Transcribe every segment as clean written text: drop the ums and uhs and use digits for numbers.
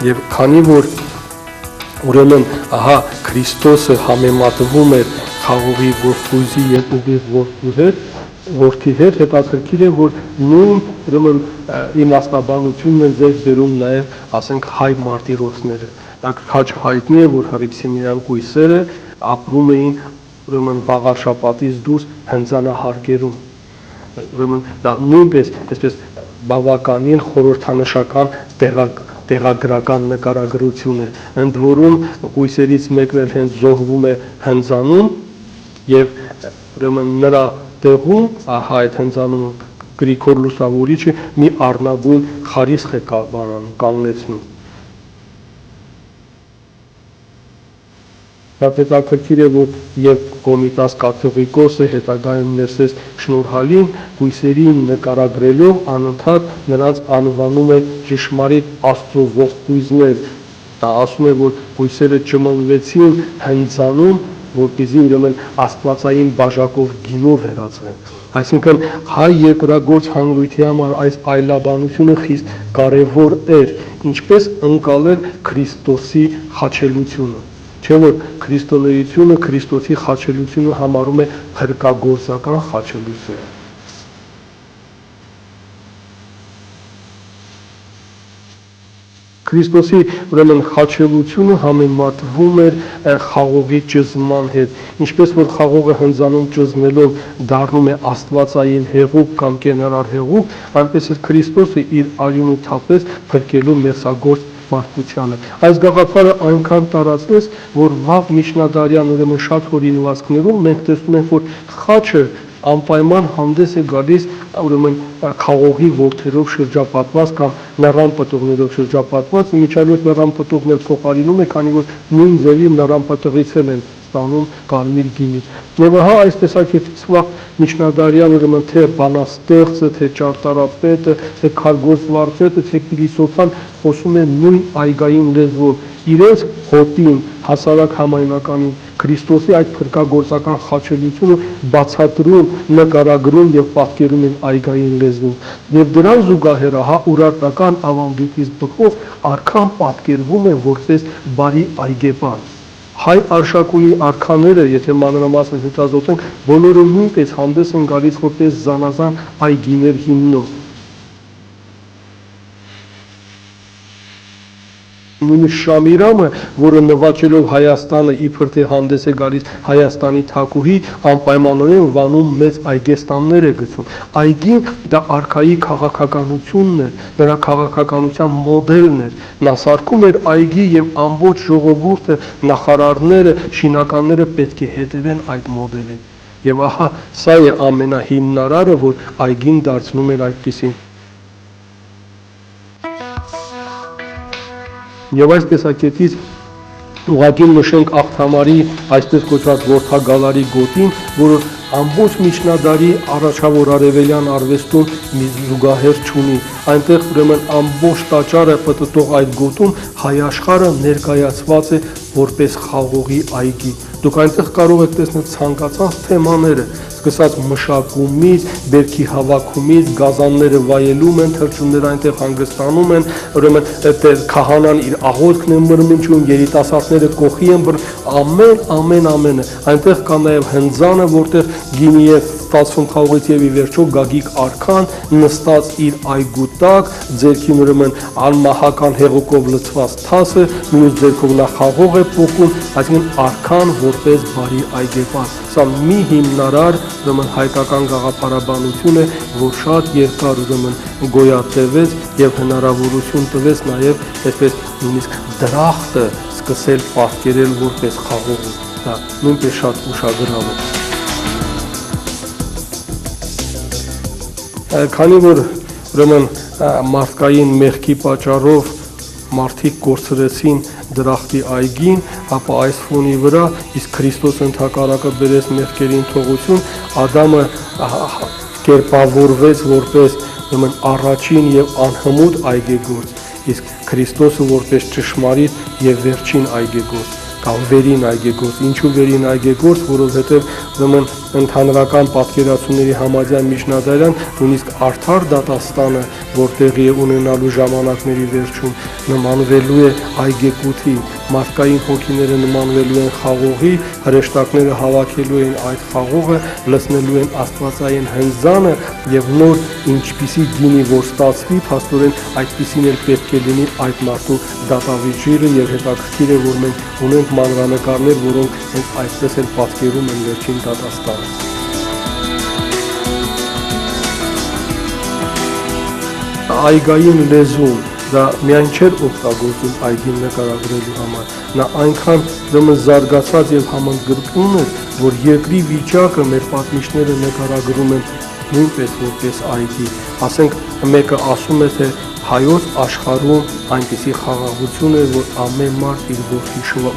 Եվ քանի որ ուրեմն ահա Քրիստոսը համեմատվում էր խաղողի որդուզի եւ ուղիղ որդի հետ, հետաքրքիր է, որ նույն ուրեմն իմաստաբանությունն են ձեր դերում նաեւ, ասենք, հայ մարտիրոսները։ Դա քաջ հայտնի է, որ հռիփսիմյան կույսերը ապրում էին ուրեմն Բաղարշապատից դուրս հնձանահարկերում։ Ուրեմն դա նույնպես այսպես բավականին խորհրդանշական տեղագրական նկարագրություն է, ընդ որում կույսերից մեկն էլ հենց զոհվում է հնձանում եւ ուրեմն նրա տեղում ահա այդ հնձանումը Գրիգոր Լուսավորիչը մի առնագույն խարիսխ է կանգնեցնում։ Դա հետաքրքիր է, որ եւ Կոմիտաս կաթողիկոսը հետագայում ներսես շնորհալին կույսերի նկարագրելով անընդհատ նրանց անվանում է ճշմարիտ Աստծո ողկույզներ։ Դա ասում է, որ կույսերը չմնվեցին հնձանում, որպեսզի ուրեմն աստվածային բաժակով գինով վերածվեն։ Այսինքն հայ երկրագործ հանրույթի համար այս այլաբանությունը խիստ կարևոր էր, ինչպես ընկալել Քրիստոսի խաչելությունը։ Չէ՞ որ քրիստոնեությունը Քրիստոսի խաչելությունը համարում է հրկագործական խաչելություն։ Քրիստոսի ուրեմն խաչելությունը համեմատվում էր խաղողի ճզման հետ, ինչպես որ խաղողը հնձանում ճզմելով դառնում է աստվածային հեղուկ կամ կենարար հեղուկ, այնպես էլ Քրիստոսը իր արյունը թափեց փրկելու մերձագործ մարդկությանը։ Այս գաղափարը այնքան տարածվեց, որ վաղ միջնադարյան ուրեմն շատ հորինվածքներում մենք տեսնում ենք, որ խաչը անպայման հանդես է գալիս ուրեմն խաղողի որդերով շրջապատված կամ նռան պտուղներով շրջապատված, միջալոց նռան պտուղներ փոխարինում է, քանի որ նույն ձևի նռան պտուղից են ստանում կարմիր գինի։ Եվ ահա այս տեսակետից վաղ միջնադարյան ուրեմն թե բանաստեղծը, թե ճարտարապետը, թե քարգոծ վարչետը, թե փիլիսոփան խոսում են նույն այգային լեզվով, իրենց հոտին, հասարակ համայնականին Քրիստոսի այդ փրկագործական խաչելությունը բացատրում, նկարագրում եւ պատկերում են այգային լեզվում։ Եվ դրան զուգահեռ ահա ուրարտական ավանդույթից բխող արքան պատկերվում է որպես բարի այգեպան։ Հայ արշակույի արքաները, եթե մանրամասն հետազոտենք, բոլորը նույնպես հանդես են գալիս որպես զանազան այգիներ հիմնով։ Նույնիսկ Շամիրամը, որը նվաճելով Հայաստանը իբր թե հանդես է գալիս Հայաստանի թագուհի, անպայմանորեն վանում մեծ այգեստաններ է գցում։ Այգին դա արքայի քաղաքականությունն է, նրա քաղաքականության մոդելն էր։ Նա սարքում էր այգի եւ ամբողջ ժողովուրդը, նախարարները, շինականները պետք է հետևեն այդ մոդելին։ Եվ ահա սա է ամենահիմնարարը, որ այգին դարձնում էր այդպիսին։ Եվ այս տեսակետից ուղղակի նշենք Աղթամարի այսպես կոչված Որդագալարի գոտին, որը ամբողջ միջնադարի առաջավոր արևելյան արվեստում մի զուգահեռ չունի։ Այնտեղ ուրեմն ամբողջ տաճարը պտտող այդ գոտում հայ աշխարհը ներկայացված է որպես խաղողի այգի։ Դուք այնտեղ կարող եք տեսնել ցանկացած թեմաները, սկսած մշակումից, բերքի հավաքումից, գազանները վայելում են, թռչունները այնտեղ հանգստանում են, ուրեմն քահանան իր աղոթքն է մրմնջում, երիտասարդները կողի են ամենը։ Այնտեղ կա նաև հնձանը, որտեղ գինի է ստացվում խաղողից եւ ի վերջո Գագիկ արքան նստած իր այգու տակ, ձերքին ուրեմն անմահական հեղուկով լցված թասը, մյուս ձերքով նա խաղող է փոխում, այսինքն արքան որպես բարի այգեպան։ Սա մի հիմնարար ուրեմն հայկական գաղափարաբանություն է, որ շատ երկար ուրեմն գոյատևեց եւ հնարավորություն տվեց նաեւ այսպես նույնիսկ դրախտը սկսել պատկերել որպես խաղող։ Դա նույնպես շատ ուշագրավ է։ Քանի որ ուրեմն մարդկային մեղքի պատճառով մարդիկ կորցրեցին դրախտի այգին, ապա այս ֆոնի վրա իսկ Քրիստոսը ընդհակառակը բերեց մեղքերին թողություն, Ադամը կերպավորվեց որպես ուրեմն առաջին եւ անհմուտ այգեգործ, իսկ Քրիստոսը որպես ճշմարիտ եւ վերջին այգեգործ։ կամ վերին այգեգործ։ Ինչու վերին այգեգործ, որովհետև ուրեմն ընդհանրական պատկերացումների համաձայն Միջնադարյան նույնիսկ արդար դատաստանը, որ տեղի է ունենալու ժամանակների վերջում, նմանվելու է այգեկութի, մարդկային հոգիները նմանվելու են խաղողի, հրեշտակները հավաքելու են այդ խաղողը, լցնելու են աստվածային հնձանը եւ նոր ինչպիսի գինի որ ստացվի, փաստորեն այդպիսին էլ պետք է լինի այդ մարդու դատավիճիրը եւ հետաքրքիր է, որ մենք ունենք մանրանկարներ, որոնք հենց այսպես էլ պատկերում են վերջին դատաստանը։ Այգային լեզուն դա միայն չէր օգտագործում այգին նկարագրելու համար, նա այնքան ուրեմն զարգացած եւ համընդգրկուն էր, որ երկրի վիճակը մեր պատմիչները նկարագրում են նույնպես որպես այգի։ Ասենք մեկը ասում է, թե հայոց աշխարհում այնպիսի խաղաղություն է, որ ամեն մարդ իր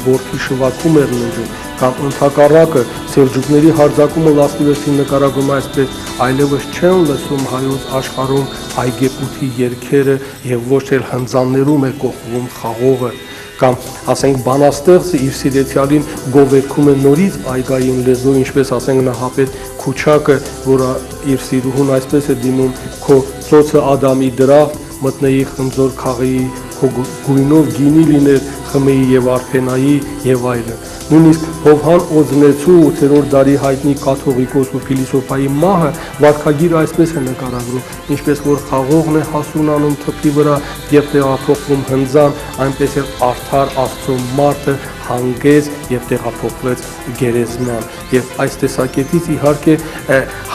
որդի շվաքում էր ննջում, կամ ընդհակառակը սելջուկների հարձակումը 16-ին նկարագրում այսպես, այլևս չեն լսում հայոց աշխարհում այգեպութի երգերը եւ ոչ էլ հնձաններում է կողվում խաղողը, կամ ասենք բանաստեղծը իր սիրեցյալին գովերգում է նորից այգային լեզու, ինչպես ասենք Նահապետ Քուչակը, որը իր սիրուհուն այսպես է դիմում, քո ծոցը Ադամի դրախտ, մտնեի խնձոր քաղեի, քո գույնով գինի լիներ, խմեի եւ արփենայի եւ այլն։ Նույնիսկ Հովհան Օձնեցու 8-րդ դարի հայտնի կաթողիկոս ու փիլիսոփայի մահը վարքագիր այսպես է նկարագրում, ինչպես որ խաղողն է հասունանում թփի վրա եւ տեղափոխվում հնձան, այնպես էլ արդար Աստծո մարդը հանգեց եւ տեղափոխվեց գերեզման։ Եվ այս տեսակետից իհարկե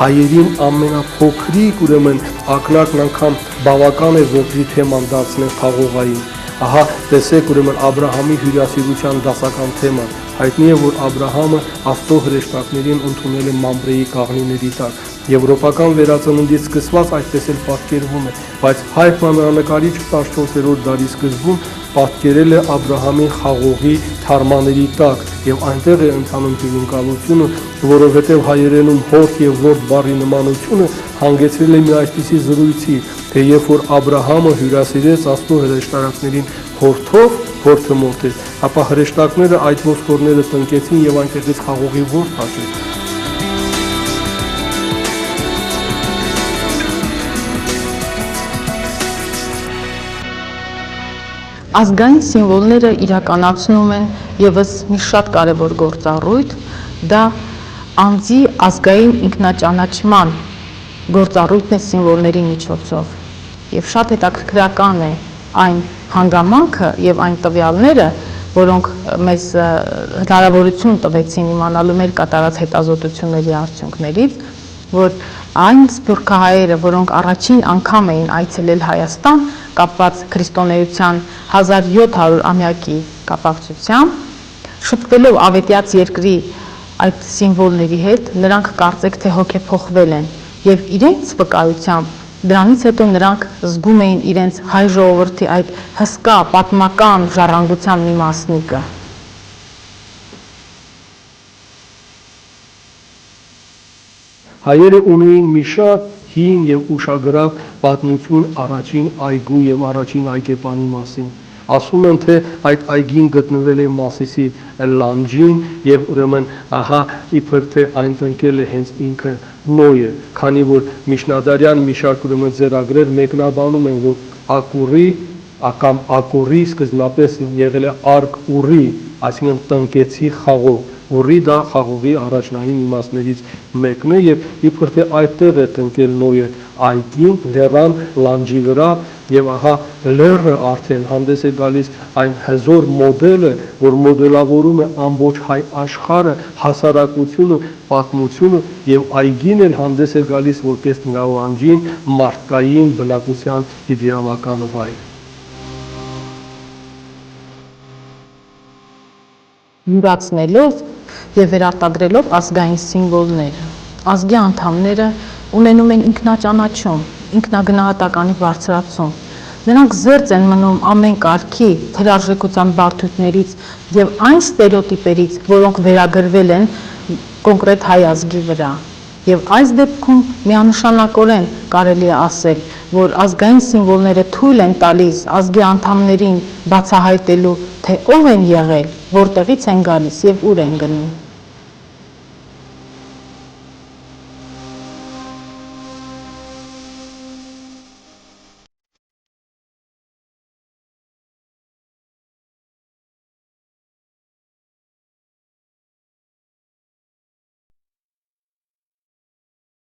հայերին ամենափոքրիկ ուրեմն ակնարկն անգամ բավական է ողջի թեման դարձնել խաղողային։ Ահա տեսեք ուրեմն Աբրահամի հյուրասիրության դասական թեման։ Հայտնի է, որ Աբրահամը Աստծո հրեշտակներին ընդունել է Մամրեի կաղնիների տակ։ Եվրոպական վերածննդից սկսված այդպես էլ պատկերվում է, բայց հայ մանրանկարիչը 14-րդ դարի սկզբում պատկերել է Աբրահամի խաղողի թարմաների տակ եւ այնտեղ է ընթանում հյուրընկալությունը, որովհետեւ հայերենում հորթ եւ ворդ բառի նմանությունը հանգեցրել է մի այսպիսի զրույցի, թե երբ որ Աբրահամը հյուրասիրեց Աստծո հրեշտակներին հորթով, հորթը մոտ էր, ապա հրեշտակները այդ ոսկորները տնկեցին եւ այնտեղից խաղողի ворդ հաշվեցին։ Ազգային սիմվոլները իրականացնում են եւս մի շատ կարևոր գործառույթ, դա անձի ազգային ինքնաճանաչման գործառույթն է սիմվոլների միջոցով։ Եվ շատ հետաքրքրական է այն հանգամանքը եւ այն տվյալները, որոնք մեզ հնարավորություն տվեցին իմանալու մեր կատարած հետազոտությունների արդյունքներից, որ այն սփյուռքահայերը, որոնք առաջին անգամ էին այցելել Հայաստան, կապված քրիստոնեության 1700-ամյակի կապակցությամբ, շփվելով ավետյաց երկրի այդ սիմվոլների հետ, նրանք կարծեք թե հոգեփոխվել են եւ իրենց վկայությամբ դրանից հետո նրանք զգում էին իրենց հայ ժողովրդի այդ հսկա պատմական ժառանգության մի մասնիկը։ Հայերը ունեին մի շատ հին եւ ուշագրավ պատմություն առաջին այգու եւ առաջին այգեպանի մասին։ Ասում են, թե այդ այգին գտնվել է Մասիսի լանջին եւ ուրեմն ահա իբր թե այն տնկել է հենց ինքը Նոյը, քանի որ միջնադարյան մի շարք ուրեմն ձեռագրեր մեկնաբանում են, որ Ակուրի կամ Ակուրի սկզբնապես եղել է Արկ Ուրի, այսինքն տնկեցի խաղող։ Ուրի դա խաղողի առաջնային իմաստներից մեկն է եւ իբր թե այդտեղ է տնկել Նոյը այգին, լեռան լանջի վրա եւ ահա լեռը արդեն հանդես է գալիս այն հզոր մոդելը, որ մոդելավորում է ամբողջ հայ աշխարհը, հասարակությունը, պատմությունը եւ այգին էլ հանդես է գալիս որպես լանջին մարդկային բնակության իդեալական վայր։ Յուրացնելով եւ վերարտադրելով ազգային սիմվոլները, ազգի անդամները ունենում են ինքնաճանաչում, ինքնագնահատականի բարձրացում։ Նրանք զերծ են մնում ամեն կարգի, թերարժեքության բարդություններից եւ այն ստերեոտիպերից, որոնք վերագրվել են կոնկրետ հայ ազգի վրա։ Եվ այս դեպքում միանշանակորեն կարելի է ասել, որ ազգային սիմվոլները թույլ են տալիս ազգի անդամներին բացահայտելու թե ով են եղել, որտեղից են գալիս եւ ուր են գնում։